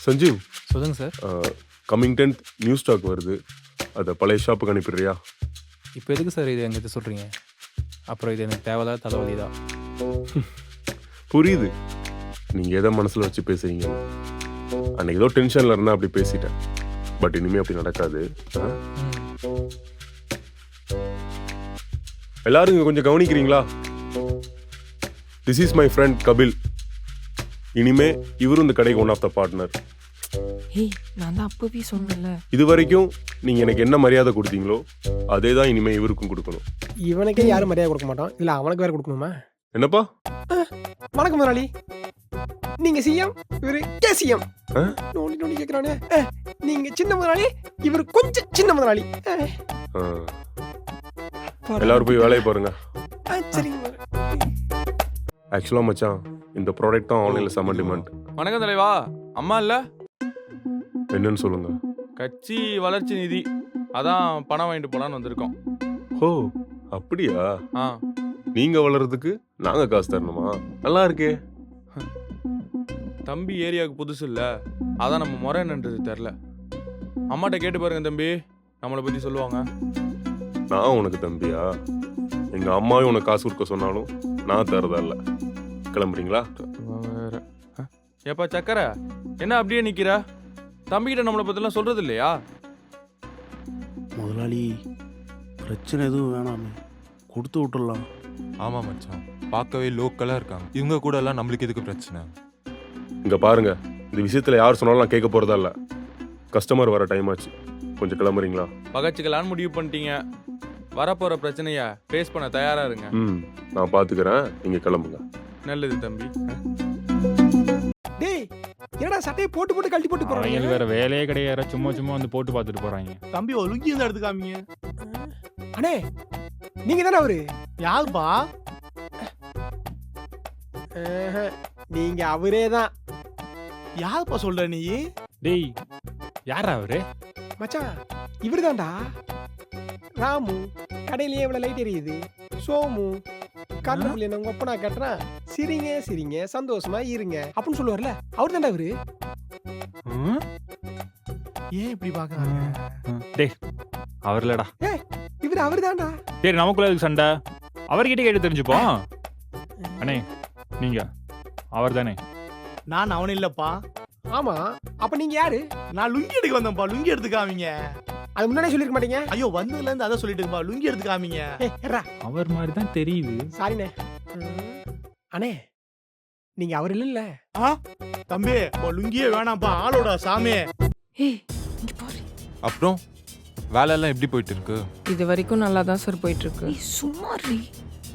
சஞ்சீவ், சொல்லுங்க sir. Coming 10th new stock வருது. அதை பழைய ஷாப்புக்கு அனுப்பிடுறியா? இப்போ எதுக்கு சார் இது எங்கிட்ட சொல்கிறீங்க? அப்புறம் இது எனக்கு தேவையில்லாத தலைவலி தான். புரியுது நீங்கள் எதை மனசில் வச்சு பேசுறீங்க. அன்னைக்கு ஏதோ டென்ஷனில் இருந்தால் அப்படி பேசிட்டேன். பட் இனிமேல் அப்படி நடக்காது. எல்லாரும் இங்கே கொஞ்சம் கவனிக்கிறீங்களா? This is my friend Kapil. இனிமே இவரும் இந்த கடைக்கு ஒன் ஆஃப் த பார்ட்னர். ஏய், நான் தான் அப்பவே சொன்னேன்ல. இது வரைக்கும் நீங்கள் எனக்கு என்ன மரியாதை கொடுத்தீங்களோ அதே தான் இனிமேல் இவருக்கும் கொடுக்கணும். இவனுக்கே யாரும் மரியாதை கொடுக்க மாட்டோம், இல்லை அவனுக்கு வேற கொடுக்கணுமா? என்னப்பா? வணக்கம் முதலாளி. நீங்க சிஎம், இவரு கேசிஎம். நோண்டி நோண்டி கேட்குறானே. நீங்க சின்ன முதலாளி, இவர் கொஞ்சம் சின்ன முதலாளி. எல்லாரும் போய் வேலையை பாருங்க. சரிங்க. ஆக்சுவலாக மச்சான், இந்த ப்ராடக்ட் தான் ஆன்லைனில் செம்ம டிமாண்ட். வணக்கம் தலைவா. அம்மா இல்லை? என்னன்னு சொல்லுங்க. கட்சி வளர்ச்சி நிதி, அதான் பணம் வாங்கிட்டு போலான்னு வந்திருக்கோம். ஓ அப்படியா? ஆ, நீங்கள் வளர்றதுக்கு நாங்கள் காசு தரணுமா? நல்லா இருக்கே. தம்பி ஏரியாவுக்கு புதுசு இல்லை, அதான் நம்ம முறை என்னன்றது தெரில. அம்மாட்ட கேட்டு பாருங்க தம்பி, நம்மளை பற்றி சொல்லுவாங்க. நான் உனக்கு தம்பியா? எங்கள் அம்மாவே உனக்கு காசு கொடுக்க சொன்னாலும் நான் தரதா இல்லை. கிளம்புறீங்களா? வேற ஏப்பா சக்கரை, என்ன அப்படியே நிற்கிற? தம்பிக்கிட்ட நம்மளை பற்றிலாம் சொல்கிறது இல்லையா? முதலாளி, பிரச்சனை எதுவும் வேணாமே, கொடுத்து விட்டுடலாம். ஆமாம் மச்சான், பார்க்கவே லோக்கலாக இருக்காங்க. இவங்க கூட எல்லாம் நம்மளுக்கு எதுக்கு பிரச்சனை? இங்கே பாருங்க, இந்த விஷயத்தில் யார் சொன்னாலும் நான் கேட்க போகிறதா இல்லை. கஸ்டமர் வர டைம் ஆச்சு, கொஞ்சம் கிளம்புறீங்களா? பகச்சிக்கலான்னு முடிவு பண்ணிட்டீங்க. வரப்போகிற பிரச்சனையை ஃபேஸ் பண்ண தயாராக இருங்க. நான் பார்த்துக்கிறேன், நீங்கள் கிளம்புங்க. நல்லது தம்பி. டேய், என்னடா சட்டையை போட்டு போட்டு கழட்டி போட்டு அவங்களுக்கு போறாங்க? வேற வேலையே கிடையாது, சும்மா சும்மா வந்து போட்டு பார்த்துட்டு போகிறாங்க. தம்பி, ஒரு லுங்கி இருந்தா எடுத்துக்காமீங்க. அண்ணே, நீங்க தானே அவரு? யாருப்பா? நீங்க அவரே தான். யாருப்பா சொல்ற நீ? டேய், யாரா அவரு? மச்சான், இவரு தான்டா ராமு. கடையிலேயே இவ்வளவு லைட் எரியுது. சோமு கண்ணுக்குள்ள என்ன உங்க ஒப்பனா கட்டுறான். சிரிங்க சிரிங்க, சந்தோஷமா இருங்க அப்படின்னு சொல்லுவார்ல, அவர் தான்டா அவரு. ஏன் இப்படி பாக்குறாங்க? டேய், அவர் இல்லடா. இவரு அவரு தான்டா. சரி, நமக்குள்ள எதுக்கு சண்டை? அவர்கிட்ட கேட்டு தெரிஞ்சுப்போம். அண்ணே, நீங்க அவர் தானே? நான் அவன் இல்லப்பா. ஆமா, அப்ப நீங்க யாரு? நான் லுங்கி எடுக்க வந்தேன்ப்பா. லுங்கி எடுத்துக்காமீங்க. அது முன்னாடியே சொல்லிருக்க மாட்டீங்க? ஐயோ, வந்ததுல இருந்து அதான் சொல்லிட்டு இருக்கா, லுங்கி எடுத்துக்காமீங்க. அவர் மாதிரி தான் தெரியுது. சாரிண்ணே. அண்ணே, நீங்க அவர் இல்ல. தம்பி, லுங்கியே வேணாம்ப்பா, ஆளோட சாமி. ஏய், இங்க பாரு. அப்புறம் வேலையெல்லாம் எப்படி போயிட்டு இருக்கு? இது வரைக்கும் நல்லா தான் சார் போயிட்டு இருக்கு. சும்மா ரீ.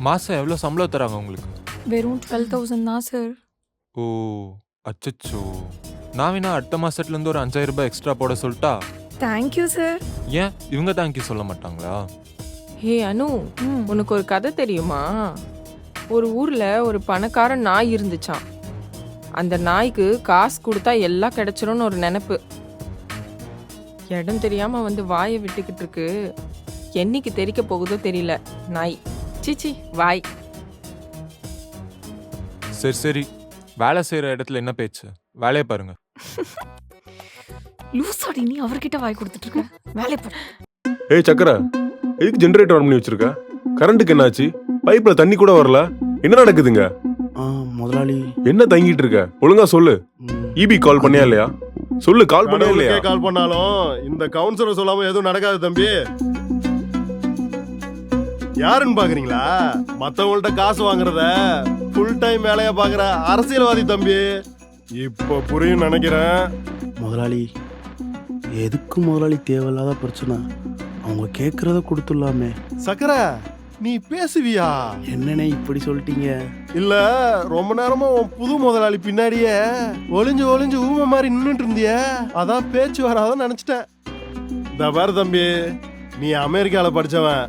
மாதம் எவ்வளோ சம்பளம் தராங்க உங்களுக்கு? வெறும் 12,000 தான் சார். ஓ அச்சச்சோ, நான் வேணா அடுத்த மாதத்துலேருந்து ஒரு 5,000 ரூபாய் எக்ஸ்ட்ரா போட சொல்லிட்டா? Thank you sir. ஏன் இவங்க தேங்க்யூ சொல்ல மாட்டாங்களா? ஹே அனு, உனக்கு ஒரு கதை தெரியுமா? ஒரு ஊர்ல ஒரு பணக்கார நாய் இருந்துச்சான். அந்த நாய்க்கு காசு கொடுத்தா எல்லாம் கிடைச்சிரும்னு ஒரு நினைப்பு. இடம் தெரியாம வந்து வாயை விட்டுக்கிட்டு இருக்கு. என்னைக்கு தெரிக்க போகுதோ தெரியல நாய். சிச்சி வாய். சரி சரி, வேலை செய்கிற இடத்துல என்ன பேச்சு? வேலையை பாருங்க. லூசாடி, நீ அவர்கிட்ட வாய் கொடுத்துட்டு இருக்க. வேலை பாரு. ஏய் சக்கரை, எதுக்கு ஜென்ரேட்டர் ஆன் பண்ணி வச்சிருக்க? கரண்ட்டுக்கு என்னாச்சு? பைப்ல தண்ணி கூட வரல. என்ன நடக்குதுங்க? முதலாளி, என்ன தங்கிட்டு இருக்க? ஒழுங்கா சொல்லு. இபி கால் பண்ணியா இல்லையா? சொல்லு, கால் பண்ணியா இல்லையா? கால் பண்ணாலும் இந்த கவுன்சிலர் சொல்லாம எதுவும் நடக்காது தம்பி. யாருன்னு பாக்குறீங்களா? மத்தவங்கள்ட்ட காசு வாங்குறத ஃபுல் டைம் வேலையா பாக்குற அரசியல்வாதி தம்பி. இப்ப புரியும் நினைக்கிறேன். முதலாளி, எதுக்கு முதலாளி தேவையில்லாத பிரச்சனை? அவங்க கேட்கறத கொடுத்துடலாமே. சக்கரை, நீ பேசுவியா? என்னன்னே இப்படி சொல்லிட்டீங்க? இல்ல, ரொம்ப நேரமா உன் புது முதலாளி பின்னாடியே ஒளிஞ்சு ஒளிஞ்சு ஊமை மாதிரி நின்னுட்டு இருந்திய, அதான் பேச்சு வராதான் நினைச்சிட்டேன். இந்த பாரு தம்பி, நீ அமெரிக்கால படிச்சவன்,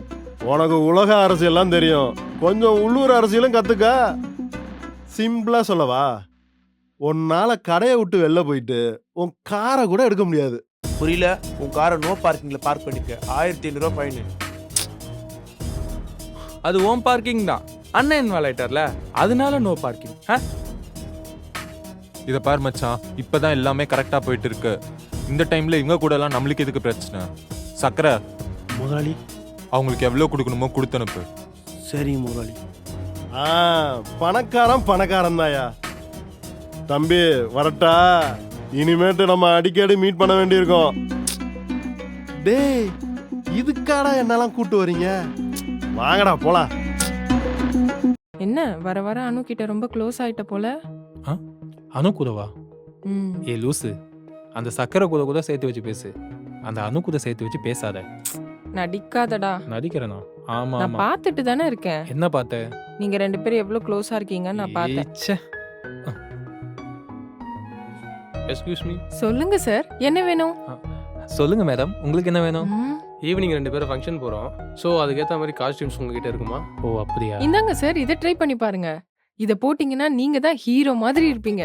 உனக்கு உலக அரசியல்லாம் தெரியும். கொஞ்சம் உள்ளூர் அரசியலும் கத்துக்க. சிம்பிளா சொல்லவா, உன்னால கடையை விட்டு வெளில போயிட்டு உன் காரை கூட எடுக்க முடியாது. புரியல? உன் காரை நோ பார்க்கிங்ல பார்க் பண்ணிருக்க, 1500 ரூபாய் ஃபைன். அது ஓம் பார்க்கிங் தான், அண்ணன் இன்வால்வ்ல, அதனால நோ பார்க்கிங். இதை பார் மச்சான், இப்பதான் எல்லாமே கரெக்டா போயிட்டு இருக்கு. இந்த டைம்ல இவங்க கூட எல்லாம் நம்மளுக்கு எதுக்கு பிரச்சனை? சக்கரை முதலாளி. அவங்களுக்கு எவ்வளவு கொடுக்கணுமோ கொடுத்து அனுப்பு. சரிங்க முதலாளி. பணக்காரன் தாயா. தம்பி வரட்டா, இனிமேட்டு நம்ம அடிக்கடி மீட் பண்ண வேண்டியிருக்கோம். டேய், இதுக்காடா என்னெல்லாம் கூட்டு வரீங்க? வாங்கடா போலாம். என்ன வர வர அனு கிட்ட ரொம்ப க்ளோஸ் ஆயிட்ட போல. அணு கூடவா? ம். ஏ லூசு, அந்த சக்கரை கூட சேர்த்து வச்சு பேசு. அந்த அணு கூட சேர்த்து வச்சு பேசாத. நடிக்காதடா. நடிக்கிறேனா? ஆமா நான் ஆமா. பார்த்துட்டு தானே இருக்கேன். என்ன பார்த்த? நீங்க 2 பேரும் எவ்வளவு க்ளோஸா இருக்கீங்கன்னு நான் பார்த்தேன். Excuse me. சொல்லுங்க சார், என்ன வேணும்? சொல்லுங்க மேடம், உங்களுக்கு என்ன வேணும்? ம். ஈவினிங் 2 பேரும் ஃபங்க்ஷன் போகிறோம். ஸோ அதுக்கேற்ற மாதிரி காஸ்டியூம்ஸ் உங்ககிட்ட இருக்குமா? ஓ அப்படியா? இந்தாங்க சார், இதை ட்ரை பண்ணி பாருங்க. இதை போட்டீங்கன்னா நீங்க தான் ஹீரோ மாதிரி இருப்பீங்க.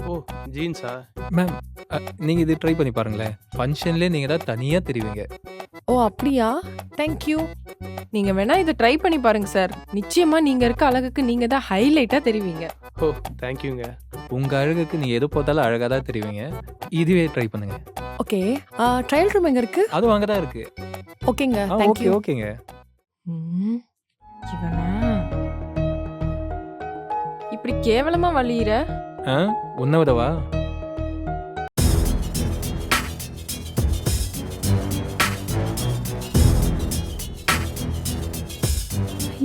ஓ ஜீன்ஸா? மேம், நீங்க இது ட்ரை பண்ணி பாருங்களேன். ஃபங்க்ஷன்லேயே நீங்க தான் தனியா தெரிவிங்க. ஓ அப்படியா? தேங்க்யூ. நீங்க வேணா இதை ட்ரை பண்ணி பாருங்க சார். நிச்சயமா நீங்க இருக்க அழகுக்கு நீங்க தான் ஹைலைட்டா தெரிவிங்க. ஓ தேங்க்யூங்க. உங்க அழகுக்கு நீங்க எது போட்டாலும் அழகா தான் தெரிவிங்க. இதுவே ட்ரை பண்ணுங்க. ஓகே, ட்ரையல் ரூம் எங்க இருக்கு? அது அங்க தான் இருக்கு. ஓகேங்க, ஓகே தேங்க்யூ. ஓகேங்க. ம். இவனா இப்படி கேவலமா வலியிற? உன்னை விடவா?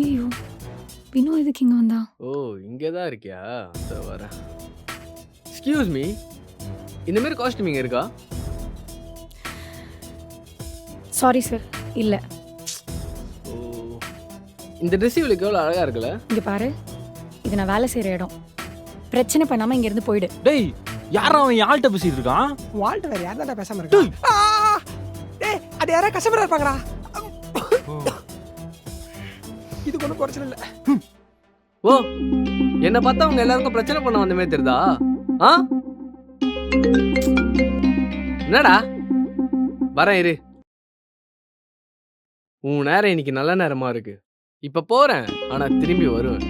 ஐயோ, வினோ எதுக்கு இங்க வந்தா? ஓ இங்கே தான் இருக்கியா? இதோ வரேன். எக்ஸ்கியூஸ் மீ, இந்த மாதிரி காஸ்டியூம் இங்கே இருக்கா? சாரி சார், இல்ல. ஓ இந்த ட்ரெஸ் இவளுக்கு எவ்வளோ அழகாக இருக்குல்ல? இங்க பாரு, இது நான் வேலை செய்யற இடம். பிரச்சனை பண்ணாம இங்க இருந்து போயிடு. டேய், யாரா அவன் யாழ்கிட்ட பேசிட்டு இருக்கான்? வாழ்ட்டு வேற யார் தான்டா பேசாம இருக்கா? டேய், அது யாரா கஸ்டமரா இருப்பாங்கடா. இது ஒன்றும் குறைச்சல இல்ல. ஓ என்னை பார்த்தா அவங்க எல்லாருக்கும் பிரச்சனை பண்ண வந்த மாதிரி தெரியுதா? ஆ என்னடா? வரேன் இரு. உன் நேரம் இன்னைக்கு நல்ல நேரமா இருக்கு. இப்ப போறேன், ஆனா திரும்பி வருவேன்.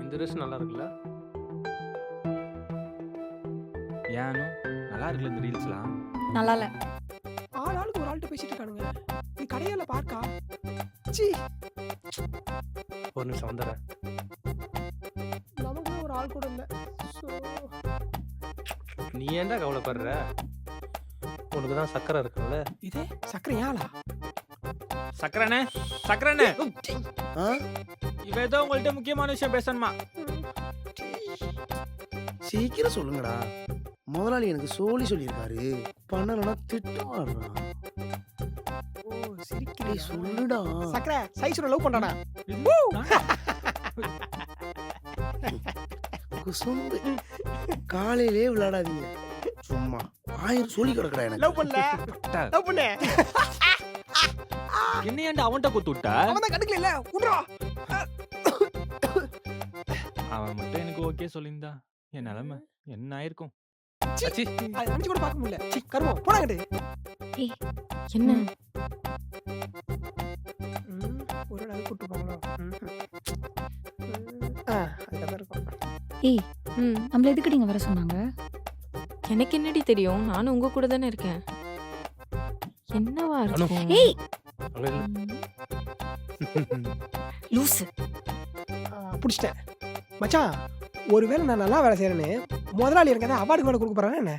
இந்த ட்ரெஸ் நல்லா இருக்குல்ல? ஏனோ நல்லா இருக்குல்ல இந்த ரீல்ஸ்லாம். நல்லா இல்ல. ஆளுக்கு ஒரு ஆள்கிட்ட பேசிட்டு இருக்கானுங்க. இது கடையால பார்க்கா? சீ, ஒரு நிமிஷம் வந்துடுறேன். நமக்கு ஒரு ஆள் கூட இல்ல. நீ ஏன்டா கவலைப்படுற? உனக்கு தான் சக்கரை இருக்குல்ல? இதே சக்கரை ஆளா? சக்கரனே, சக்கரனே, இவ ஏதோ உங்கள்ட்ட முக்கியமான விஷயம் பேசணுமா? சீக்கிரம் சொல்லுங்கடா. முதலாளி எனக்கு சொல்லியிருக்காரு. பண்ணலன்னா திட்டுவாரா. ஓ சிரிக்கிறே. சொல்லுடா. சக்கரை சைஸோட லவ் பண்றானா? குசும்பு. காலையிலே விளையாடாதீங்க. சும்மா 1000 சொல்லி கிடக்குறா எனக்கு. லவ் பண்ணல. லவ் பண்ணே. என்ன ஏன்டா அவன்கிட்ட குத்து விட்ட? அவன் தான் கண்டுக்கல இல்ல. உட்றா. அவன் மட்டும் எனக்கு ஓகே சொல்லியிருந்தா என் நிலைமை என்ன ஆயிருக்கும்? சீ, அது நினைச்சு கூட பார்க்க முடியல. சீ, கருமம் போடாங்கட்டு. ஏய், என்ன? ஒரு நாள் கூட்டு போங்களோ. அதுதான் இருக்கும். ஏய், நம்மள எதுக்கு நீங்க வர சொன்னாங்க? எனக்கு என்னடி தெரியும்? நானும் உங்க கூட தானே இருக்கேன். என்னவா இருக்கும்? ஏய், அங்க இல்ல. லூசு. பிடிச்சிட்டேன் மச்சான். ஒருவேளை நான் நல்லா வேலை செய்யறேன்னு முதலாளி எனக்கு ஏதாவது அவார்டு வேலை கொடுக்க போறானே என்ன?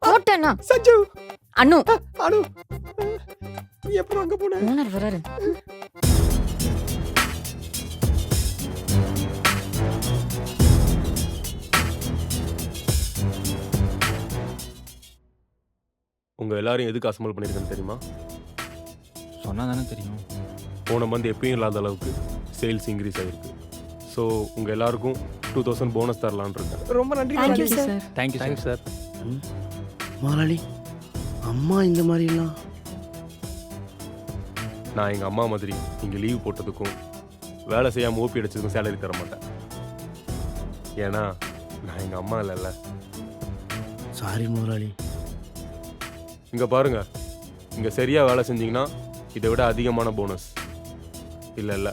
போட்டேனா? சஞ்சு, அனு, அனு, நீ எப்போ அங்க போன? ஓனர் வராரு. உங்க எல்லாரும் எதுக்கு அசம்பிள் பண்ணிருக்கேன்னு தெரியுமா? சொன்னா தானே தெரியும். போன மந்த் எப்பயும் இல்லாத அளவுக்கு சேல்ஸ் இன்க்ரீஸ் ஆகிருக்கு. ஸோ உங்கள் எல்லாருக்கும் 2000 போனஸ் தரலான்னு இருக்கேன். ரொம்ப நன்றி தேங்க்யூ முதலாளி. சார். Thank you thanks sir. முதலாளி, அம்மா இந்த மாதிரிலாம். நான் எங்கள் அம்மா மாதிரி நீங்கள் லீவ் போட்டதுக்கும் வேலை செய்யாமல் ஓபி அடிச்சதுக்கும் சேலரி தர மாட்டேன். ஏன்னா நான் எங்கள் அம்மா இல்லைல்ல. சாரி முதலாளி. இங்கே பாருங்க, இங்கே சரியாக வேலை செஞ்சீங்கன்னா இதை விட அதிகமான போனஸ். இல்லை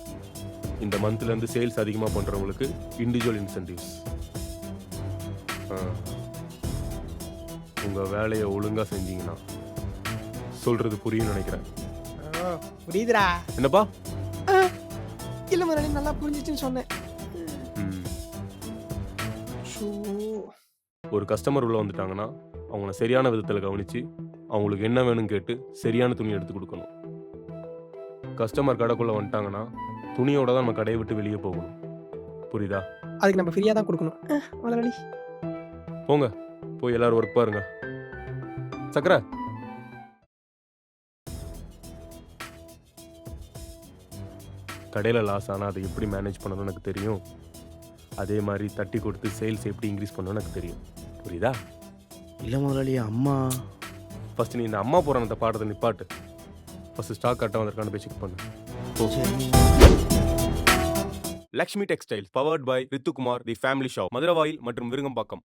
இந்த மந்த்லேருந்து சேல்ஸ் அதிகமாக பண்ணுறவங்களுக்கு இண்டிவிஜுவல் இன்சென்டிவ்ஸ். உங்கள் வேலையை ஒழுங்காக செஞ்சீங்கன்னா சொல்கிறது புரியும் நினைக்கிறேன். புரியுதுடா. என்னப்பா? இல்ல முதலாளி, நல்லா புரிஞ்சிச்சுன்னு சொன்னேன். ம். ஷோ. ஒரு கஸ்டமர் உள்ள வந்துட்டாங்கன்னா அவங்கள சரியான விதத்தில் கவனித்து அவங்களுக்கு என்ன வேணும்னு கேட்டு சரியான துணி எடுத்து கொடுக்கணும். கஸ்டமர் கடைக்குள்ளே வந்துட்டாங்கன்னா துணியோட தான் நம்ம கடையை விட்டு வெளியே போகணும். புரியுதா? அதுக்கு நம்ம ஃப்ரீயா தான் கொடுக்கணும். முதலாளி போங்க, போய் எல்லாரும் ஒர்க் பாருங்க. சக்கரை, கடையில் லாஸ் ஆனால் அதை எப்படி மேனேஜ் பண்ணணும்னு எனக்கு தெரியும். அதே மாதிரி தட்டி கொடுத்து சேல்ஸ் எப்படி இன்க்ரீஸ் பண்ணணும்னு எனக்கு தெரியும். புரியுதா? இல்ல முதலாளி, அம்மா. ஃபர்ஸ்ட் நீ இந்த அம்மா புராணத்தை பாடுறதை நிப்பாட்டு. ஃபர்ஸ்ட் ஸ்டாக் கரெக்டாக வந்திருக்கான்னு போய் செக் பண்ணு. போ. Lakshmi textiles powered by Rithukumar the family shop, Maduravoyal மற்றும் விருங்கம்பாக்கம்.